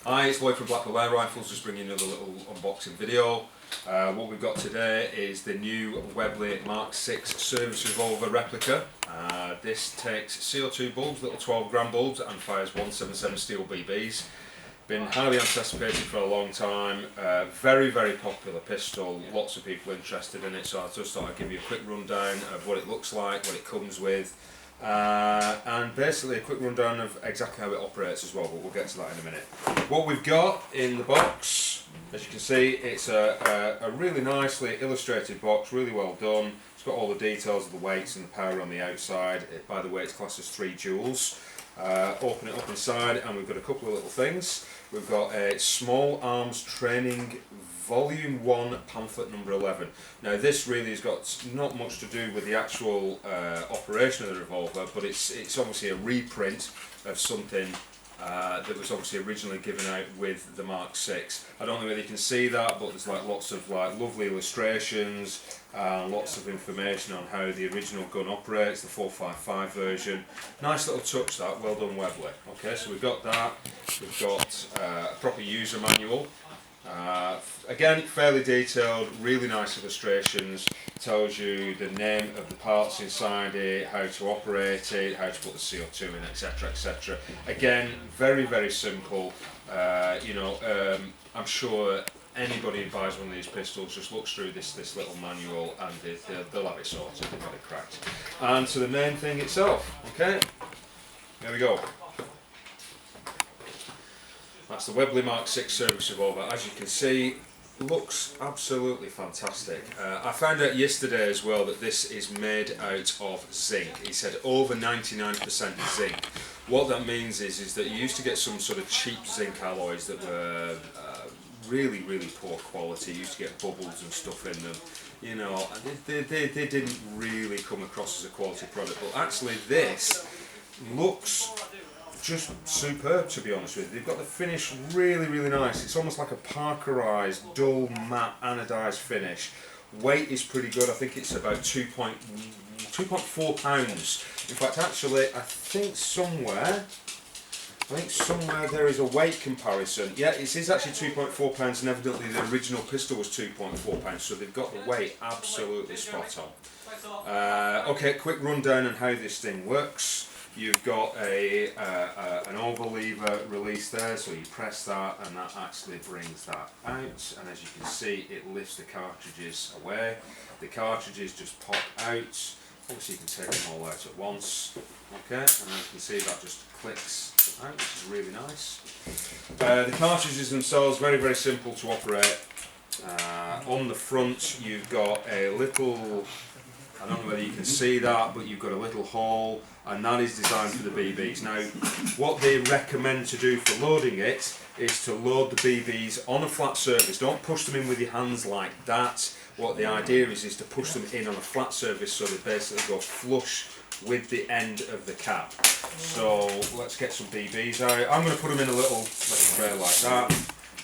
Hi, it's Lloyd from Blackpool Air Rifles, just bringing another little unboxing video. What we've got today is the new Webley Mark 6 service revolver replica. This takes CO2 bulbs, little 12 gram bulbs, and fires 177 steel BBs. Been highly anticipated for a long time, very popular pistol, lots of people interested in it, so I just thought I'd give you a quick rundown of what it looks like, what it comes with, and basically a quick rundown of exactly how it operates as well, but we'll get to that in a minute. What we've got in the box, as you can see, it's a really nicely illustrated box, really well done. It's got all the details of the weights and the power on the outside. By the way, it's classed as 3 joules. Open it up inside and we've got a couple of little things. We've got a Small Arms Training Volume 1 pamphlet number 11. Now this really has got not much to do with the actual operation of the revolver, but it's obviously a reprint of something that was obviously originally given out with the Mark 6. I don't know whether you can see that, but there's lots of lovely illustrations, lots of information on how the original gun operates, the 455 version. Nice little touch that, well done Webley. Okay, so we've got that, we've got a proper user manual. Again, fairly detailed, really nice illustrations, tells you the name of the parts inside it, how to operate it, how to put the CO2 in, etc, etc. Again, very simple. I'm sure anybody who buys one of these pistols just looks through this little manual and they'll have it sorted, they've got it cracked. And to the main thing itself, okay, there we go. That's the Webley Mark 6 service revolver. As you can see, looks absolutely fantastic. I found out yesterday as well that this is made out of zinc. It said over 99% zinc. What that means is that you used to get some sort of cheap zinc alloys that were really poor quality. You used to get bubbles and stuff in them. You know, they didn't really come across as a quality product. But actually this looks just superb, to be honest with you. They've got the finish really nice. It's almost like a parkerized, dull, matte, anodized finish. Weight is pretty good. I think it's about 2.4 pounds. In fact, actually, I think somewhere there is a weight comparison. Yeah, it is actually 2.4 pounds, and evidently the original pistol was 2.4 pounds, so they've got the weight absolutely spot on. Okay, quick rundown on how this thing works. You've got an over lever release there, so you press that and that actually brings that out, and as you can see it lifts the cartridges away. The cartridges just pop out. Obviously you can take them all out at once, okay, and as you can see that just clicks out, which is really nice. The cartridges themselves, very simple to operate. On the front you've got a little, I don't know whether you can see that, but you've got a little hole, and that is designed for the BBs. Now, what they recommend to do for loading it is to load the BBs on a flat surface. Don't push them in with your hands like that. What the idea is to push them in on a flat surface so they basically go flush with the end of the cap. So let's get some BBs out. I'm going to put them in a little tray like that.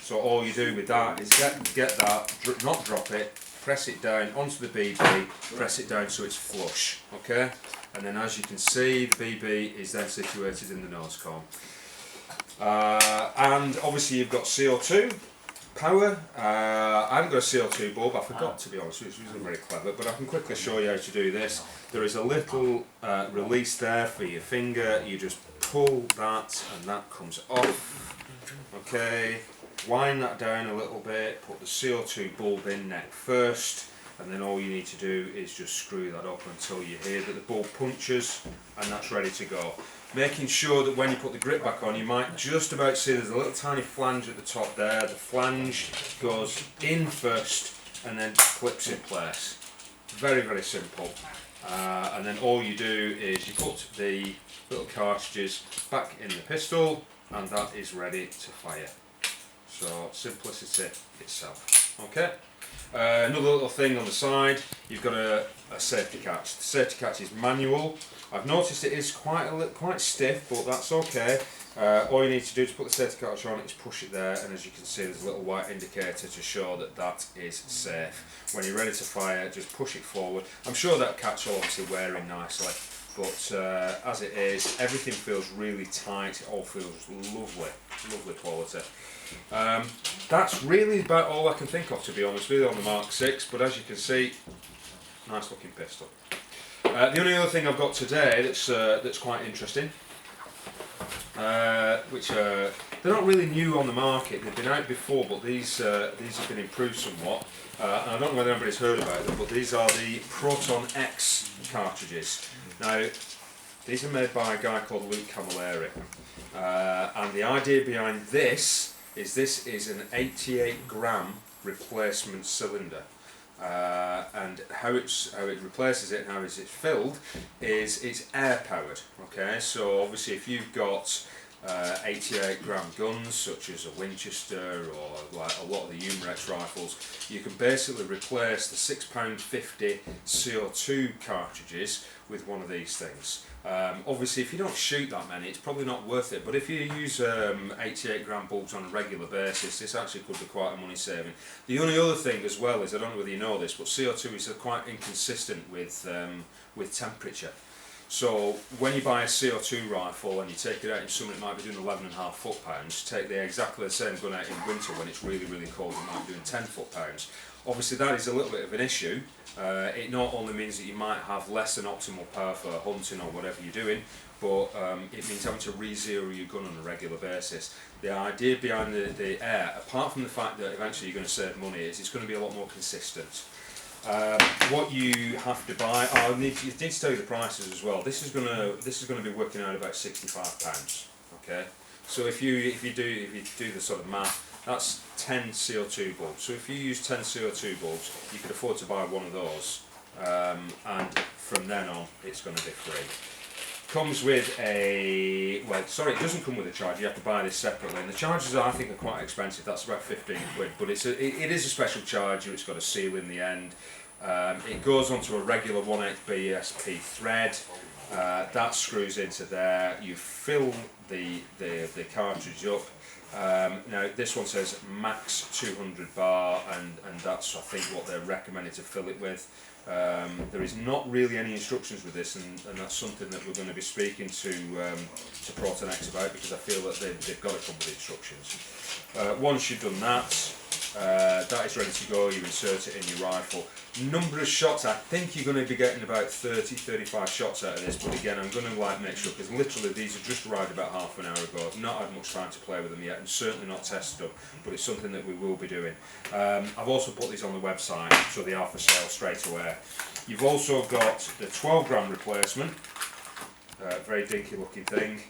So all you do with that is get that, not drop it, press it down onto the BB, press it down so it's flush, okay? And then as you can see, the BB is then situated in the nose cone. And obviously you've got CO2 power. I haven't got a CO2 bulb, I forgot to be honest, which isn't very clever, but I can quickly show you how to do this. There is a little release there for your finger, you just pull that and that comes off, okay? Wind that down a little bit, put the CO2 bulb in neck first, and then all you need to do is just screw that up until you hear that the bulb punches, and that's ready to go. Making sure that when you put the grip back on, you might just about see there's a little tiny flange at the top there. The flange goes in first and then clips in place. Very simple. And then all you do is you put the little cartridges back in the pistol, and that is ready to fire. So simplicity itself. Okay. Another little thing on the side, you've got a safety catch. The safety catch is manual. I've noticed it is quite stiff, but that's okay. All you need to do to put the safety catch on is push it there, and as you can see there's a little white indicator to show that that is safe. When you're ready to fire, just push it forward. I'm sure that catch will obviously wear in nicely. but as it is, everything feels really tight. It all feels lovely quality. That's really about all I can think of, to be honest with you, on the Mark 6, but as you can see, nice looking pistol. The only other thing I've got today that's quite interesting, which they're not really new on the market. They've been out before, but these have been improved somewhat. And I don't know whether anybody's heard about them, but these are the Proton X cartridges. Now, these are made by a guy called Luke Camilleri, and the idea behind this is an 88 gram replacement cylinder. And how it replaces it and how it's filled is it's air powered. Okay, so obviously if you've got 88 gram guns such as a Winchester or like a lot of the Humarex rifles, you can basically replace the £6.50 CO2 cartridges with one of these things. Obviously if you don't shoot that many, it's probably not worth it, but if you use 88 gram bulbs on a regular basis, this actually could be quite a money saving. The only other thing as well is, I don't know whether you know this, but CO2 is quite inconsistent with temperature. So when you buy a CO2 rifle and you take it out in summer, it might be doing 11.5 foot-pounds. Take exactly the same gun out in winter when it's really cold, it might be doing 10 foot-pounds. Obviously that is a little bit of an issue. It not only means that you might have less than optimal power for hunting or whatever you're doing, but it means having to re-zero your gun on a regular basis. The idea behind the air, apart from the fact that eventually you're going to save money, is it's going to be a lot more consistent. What you have to buy, I need to tell you the prices as well. This is going to be working out about £65. Okay, so if you do the sort of math, that's 10 CO2 bulbs. So if you use 10 CO2 bulbs, you could afford to buy one of those, and from then on, it's going to be free. Comes with a, well, sorry, it doesn't come with a charger. You have to buy this separately, and the chargers I think are quite expensive. That's about 15 quid, but it is a special charger. It's got a seal in the end. It goes onto a regular 1/8 BSP thread. That screws into there. You fill the cartridge up. Now this one says max 200 bar, and that's I think what they're recommended to fill it with. There is not really any instructions with this, and that's something that we're going to be speaking to Proton X about, because I feel that they've got to come with instructions. Once you've done that, that is ready to go. You insert it in your rifle. Number of shots, I think you're going to be getting about 30-35 shots out of this, but again I'm going to make sure, because literally these have just arrived about half an hour ago. I've not had much time to play with them yet, and certainly not tested them, but it's something that we will be doing. I've also put these on the website, so they are for sale straight away. You've also got the 12 gram replacement, very dinky looking thing.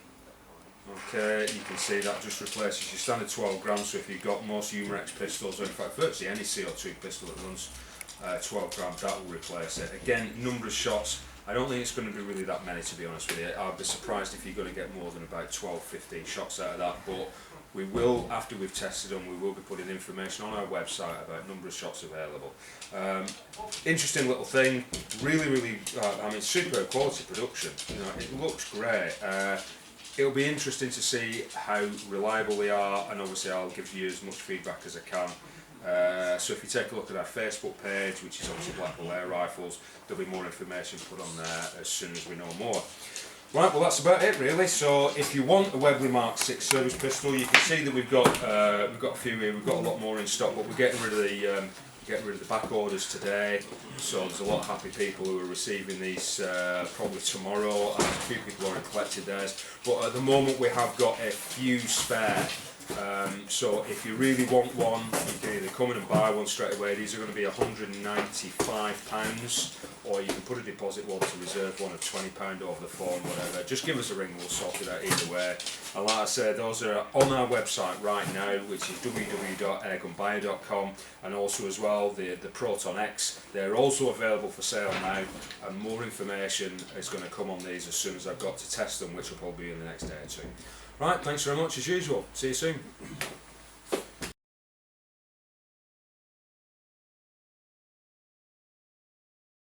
Okay, you can see that just replaces your standard 12 grams, so if you've got most Humarex pistols, or in fact virtually any CO2 pistol that runs 12 grams, that will replace it. Again, number of shots, I don't think it's going to be really that many, to be honest with you. I'd be surprised if you're going to get more than about 12-15 shots out of that, but we will, after we've tested them, we will be putting information on our website about number of shots available. Interesting little thing, really, I mean, super quality production. You know, it looks great. It'll be interesting to see how reliable they are, and obviously I'll give you as much feedback as I can. So if you take a look at our Facebook page, which is obviously Blackpool Air Rifles, there'll be more information put on there as soon as we know more. Right, well that's about it really. So if you want a Webley Mark 6 service pistol, you can see that we've got a few here. We've got a lot more in stock, but we're getting rid of the back orders today. So there's a lot of happy people who are receiving these probably tomorrow, and a few people already collected theirs. But at the moment we have got a few spare. So if you really want one, you can either come in and buy one straight away. These are going to be £195, or you can put a deposit one to reserve one of £20 over the phone, whatever. Just give us a ring, we'll sort it out either way. And like I said, those are on our website right now, which is www.airgunbuyer.com, and also as well the Proton X. They're also available for sale now, and more information is going to come on these as soon as I've got to test them, which will probably be in the next day or two. Right, thanks very much as usual. See you soon.